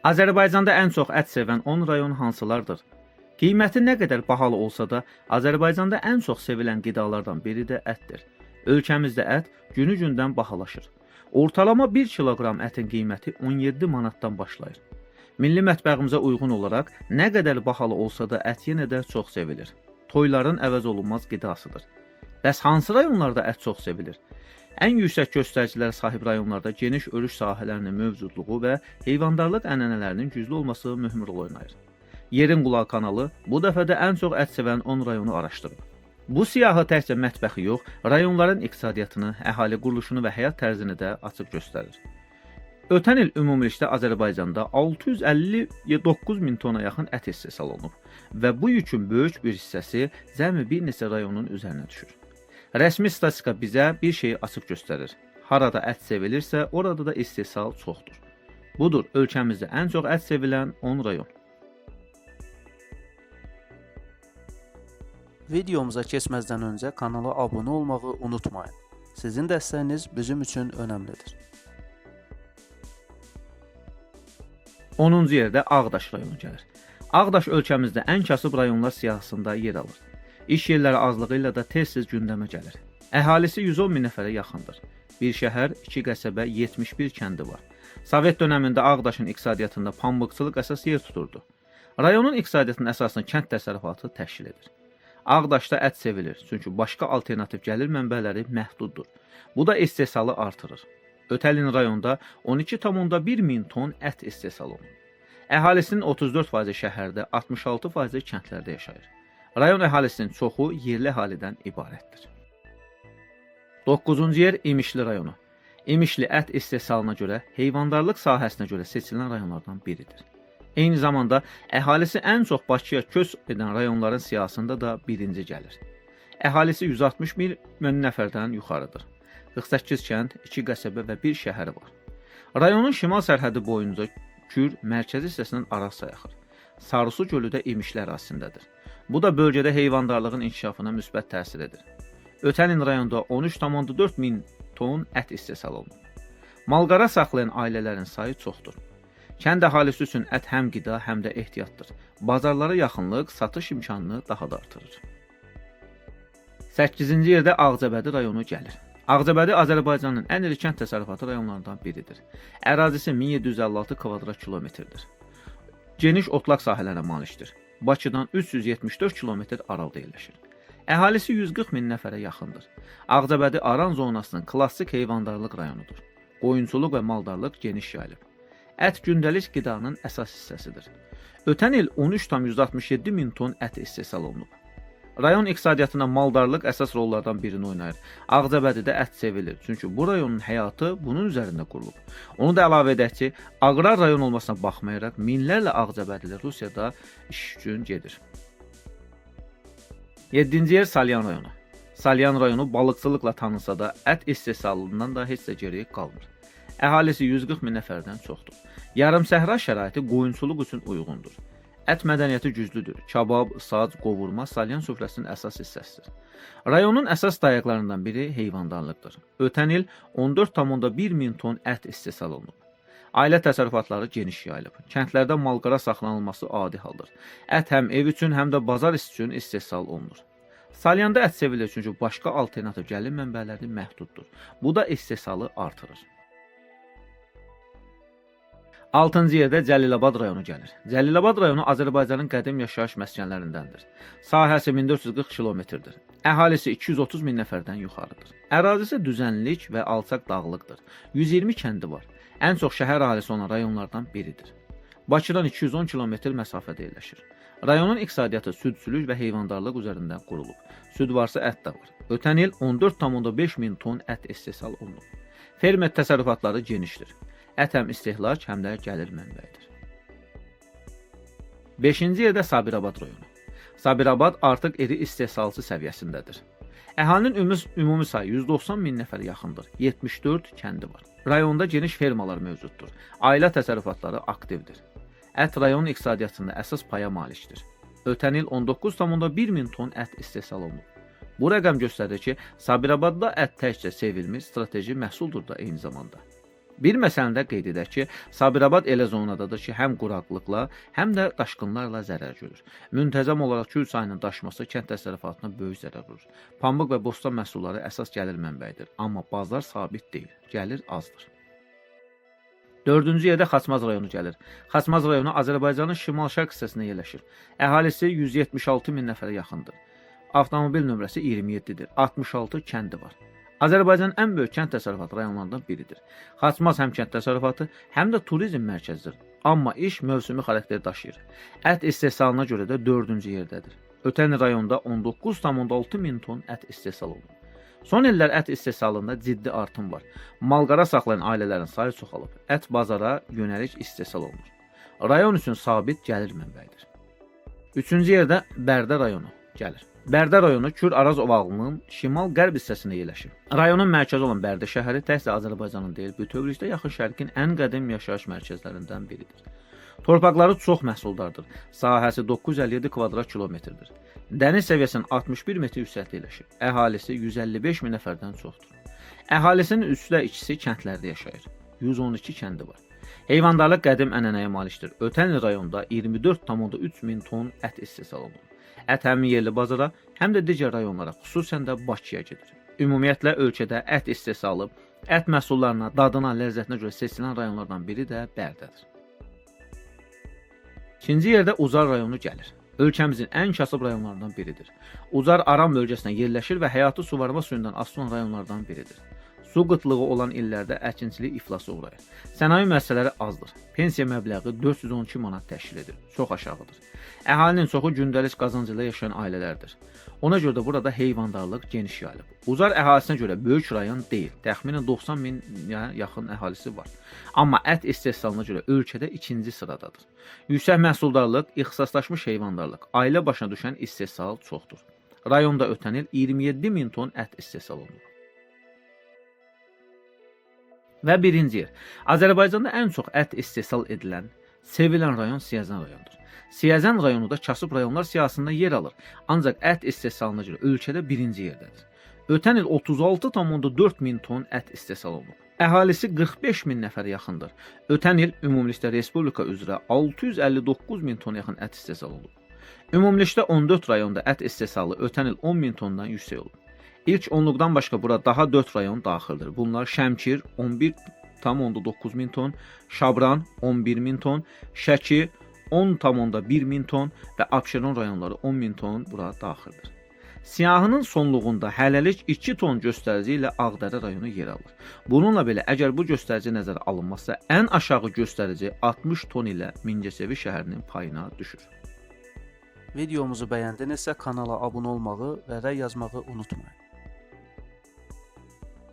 Azərbaycanda ən çox ət sevən 10 rayon hansılardır? Qiyməti nə qədər bahalı olsa da, Azərbaycanda ən çox sevilən qidalardan biri də ətdir. Ölkəmizdə ət günü-gündən bahalaşır. Ortalama 1 kiloqram ətin qiyməti 17 manatdan başlayır. Milli mətbəximizə uyğun olaraq nə qədər bahalı olsa da ət yenə də çox sevilir. Toyların əvəz olunmaz qidasıdır. Bəs hansı rayonlarda ət çox sevilir? Ən yüksək göstəricilərə sahib rayonlarda geniş örüş sahələrinin mövcudluğu və heyvandarlıq ənənələrinin güclü olması mühüm rol oynayır. Yerin Qulağı kanalı bu dəfə də ən çox ət sevən 10 rayonu araşdırıb. Bu siyahı təkcə mətbəxi yox, rayonların iqtisadiyyatını, əhali quruluşunu və həyat tərzini də açıq göstərir. Ötən il ümumilikdə Azərbaycanda 659 min tona yaxın ət istehsal olunub və bu yükün böyük bir hissəsi cəmi bir neçə rayonun üzərinə düşür. Rəsmi statistika bizə bir şeyi açıq göstərir. Harada ət sevilirsə, orada da istehsal çoxdur. Budur ölkəmizdə ən çox ət sevilən 10 rayon. Videomuza keçməzdən öncə kanala abunə olmağı unutmayın. Sizin dəstəyiniz bizim üçün önəmlidir. 10-cu yerdə Ağdaş rayonu gəlir. Ağdaş ölkəmizdə ən kasıb rayonlar siyahısında yer alır. İş yerləri azlığı ilə də tez-tez gündəmə gəlir. Əhalisi 110 min nəfərə yaxındır. Bir şəhər, 2 qəsəbə, 71 kəndi var. Sovet dönəmində Ağdaşın iqtisadiyyatında pambıqçılıq əsas yer tuturdu. Rayonun iqtisadiyyatının əsasını kənd təsərrüfatı təşkil edir. Ağdaşda ət sevilir, çünki başqa alternativ gəlir mənbələri məhduddur. Bu da istehsalı artırır. Ötən il rayonda 12,1 min ton ət istehsal olunur. Əhalisinin 34% şəhərdə, 66% kəndlərdə yaşayır. Rayon əhalisinin çoxu yerli əhalidən ibarətdir. 9-cu yer İmişli rayonu. İmişli ət istehsalına görə, heyvandarlıq sahəsinə görə seçilən rayonlardan biridir. Eyni zamanda əhalisi ən çox Bakıya köç edən rayonların siyahısında da birinci gəlir. Əhalisi 160 min nəfərdən yuxarıdır. 48 kənd, 2 qəsəbə və 1 şəhər var. Rayonun şimal sərhədi boyunca Kür mərkəzi hissəsindən Araz yaxır. Sarısu gölü də İmişli ərazisindədir. Bu da bölgədə heyvandarlığın inkişafına müsbət təsir edir. Ötən il rayonda 13,4 min ton ət istehsal olunub. Malqara saxlayan ailələrin sayı çoxdur. Kənd əhalisi üçün ət həm qida, həm də ehtiyatdır. Bazarlara yaxınlıq satış imkanını daha da artırır. 8-ci yerdə Ağcabədi rayonu gəlir. Ağcabədi Azərbaycanın ən iri kənd təsərrüfatı rayonlarından biridir. Ərazisi 1756 kvadrat kilometrdir. Geniş otlaq sahələrə malikdir. Bakıdan 374 kilometr aralıda yerləşir. Əhalisi 140 min nəfərə yaxındır. Ağcabədi Aran zonasının klassik heyvandarlıq rayonudur. Qoyunçuluq və maldarlıq geniş yayılıb. Ət gündəlik qidanın əsas hissəsidir. Ötən il 13,67 min ton ət istehsal olunub. Rayon iqtisadiyyatına maldarlıq əsas rollardan birini oynayır. Ağcabədidə ət sevilir, çünki bu rayonun həyatı bunun üzərində qurulub. Onu da əlavə edək ki, aqrar rayon olmasına baxmayaraq, minlərlə Ağcabədili Rusiyada iş üçün gedir. 7-ci yer Salyan rayonu. Salyan rayonu balıqçılıqla tanınsa da, ət istehsalından da heç də geri qalmır. Əhalisi 140 min nəfərdən çoxdur. Yarımsəhra şəraiti qoyunçuluq üçün uyğundur. Ət mədəniyyəti güclüdür. Kabab, sac, qovurma Salyan süfrəsinin əsas hissəsidir. Rayonun əsas dayaqlarından biri heyvandarlıqdır. Ötən il 14,1 min ton ət istehsal olunub. Ailə təsərrüfatları geniş yayılıb. Kəndlərdə malqara saxlanılması adi haldır. Ət həm ev üçün, həm də bazar üçün istehsal olunur. Salyanda ət sevilir, çünki başqa alternativ gəlir mənbələri məhduddur. Bu da istehsalı artırır. 6-cı yerdə Cəlilabad rayonu gəlir. Cəlilabad rayonu Azərbaycanın qədim yaşayış məskənlərindəndir. Sahəsi 1440 kilometrdir. Əhalisi 230 min nəfərdən yuxarıdır. Ərazisi düzənlik və alçaq dağlıqdır. 120 kəndi var. Ən çox şəhər əhalisi olan rayonlardan biridir. Bakıdan 210 kilometr məsafədə yerləşir. Rayonun iqtisadiyyatı südçülük və heyvandarlıq üzərində qurulub. Süd varsa ət də var. Ötən il 14,5 min ton ət istehsal olunub. Fermer təsərrüfatları genişdir. Ət həm istehlak, həm də gəlir mənbəyidir. 5-ci yerdə Sabirabad rayonu. Sabirabad artıq iri istehsalçı səviyyəsindədir. Əhalinin ümumi sayı 190 min nəfərə yaxındır. 74 kəndi var. Rayonda geniş fermalar mövcuddur. Ailə təsərrüfatları aktivdir. Ət rayon iqtisadiyyatında əsas paya malikdir. Ötən il 19,1 min ton ət istehsal olunub. Bu rəqəm göstərir ki, Sabirabadda ət təkcə sevilmiş strateji məhsuldur da eyni zamanda. Bir məsələni də qeyd edək ki, Sabirabad elə zonadadır ki, həm quraqlıqla, həm də daşqınlarla zərər görür. Müntəzəm olaraq Kür çayının daşması kənd təsərrüfatına böyük zərər vurur. Pambıq və bostan məhsulları əsas gəlir mənbəyidir, amma bazar sabit deyil, gəlir azdır. Dördüncü yerdə Xaçmaz rayonu gəlir. Xaçmaz rayonu Azərbaycanın şimal-şərq hissəsində yerləşir. Əhalisi 176 min nəfərə yaxındır. Avtomobil nömrəsi 27-dir. 66 kəndi var. Azərbaycanın ən böyük kənd təsərrüfatı rayonlarından biridir. Xaçmaz həm kənd təsərrüfatı, həm də turizm mərkəzidir. Amma iş mövsümi xarakter daşıyır. Ət istehsalına görə də 4-cü yerdədir. Ötən il rayonda 19,6 min ton ət istehsal olunur. Son illər ət istehsalında ciddi artım var. Malqara saxlayan ailələrin sayı çoxalıb. Ət bazara yönəlik istehsal olunur. Rayon üçün sabit gəlir mənbəyidir. 3-cü yerdə Bərdə rayonu gəlir. Bərdə rayonu Kür-Araz ovalığının şimal-qərb hissəsində yerləşir. Rayonun mərkəzi olan Bərdə şəhəri təkcə Azərbaycanın deyil, bütövlükdə Yaxın Şərqin ən qədim yaşayış mərkəzlərindən biridir. Torpaqları çox məhsuldardır. Sahəsi 957 kvadrat kilometrdir. Dəniz səviyyəsinin 61 metr yüksəkliyə yerləşir. Əhalisi 155 min nəfərdən çoxdur. Əhalisinin 3/2-si kəndlərdə yaşayır. 112 kəndi var. Heyvandarlıq qədim ənənəyə malikdir. Ötən il rayonda 24,3 min ton ət istehsal olunur. Ət həm yerli bazara, həm də digər rayonlara, xüsusən də Bakıya gedir. Ümumiyyətlə ölkədə ət istehsalı, ət məhsullarına, dadına, ləzzətinə görə seçilən rayonlardan biri də Bərdədir. 2-ci yerdə Uzar rayonu gəlir. Ölkəmizin ən kasıb rayonlarından biridir. Uzar Aran bölgəsində yerləşir və həyatı suvarma suyundan asılı olan rayonlardan biridir. Su qıtlığı olan illərdə əkinçilik iflasa uğrayır. Sənaye müəssisələri azdır. Pensiya məbləği 412 manat təşkil edir. Çox aşağıdır. Əhalinin çoxu gündəlik qazancı ilə yaşayan ailələrdir. Ona görə də burada heyvandarlıq geniş yayılıb. Uzar əhalisinə görə böyük rayon deyil. Təxminən 90 min yaxın əhalisi var. Amma ət istehsalına görə ölkədə 2-ci sıradadır. Yüksək məhsuldarlıq, ixtisaslaşmış heyvandarlıq, ailə başına düşən istehsal çoxdur. Rayonda ötən il 27 min ton ət istehsal olunur. Və 1-ci yer. Azərbaycanda ən çox ət istehsal edilən, sevilən rayon Siyəzən rayonudur. Siyəzən rayonu da kasıb rayonlar siyahısında yer alır. Ancaq ət istehsalına görə ölkədə 1-ci yerdədir. Ötən il 36,4 min ton ət istehsal olunub. Əhalisi 45 min nəfərə yaxındır. Ötən il ümumilikdə respublika üzrə 659 min ton yaxın ət istehsal olunub. Ümumilikdə 14 rayonda ət istehsalı ötən il 10 min tondan yüksək olub. İlk onluqdan başqa bura daha 4 rayon daxildir. Bunlar Şəmkir 11,9 min ton, Şabran 11 min ton, Şəki 10,1 min ton və Abşeron rayonları 10 min ton bura daxildir. Siyahının sonluğunda hələlik 2 ton göstərici ilə Ağdərə rayonu yer alır. Bununla belə əgər bu göstərici nəzərə alınmazsa, ən aşağı göstərici 60 ton ilə Mingəçevir şəhərinin payına düşür. Videomuzu bəyəndinizsə kanala abunə olmağı və rəy yazmağı unutmayın.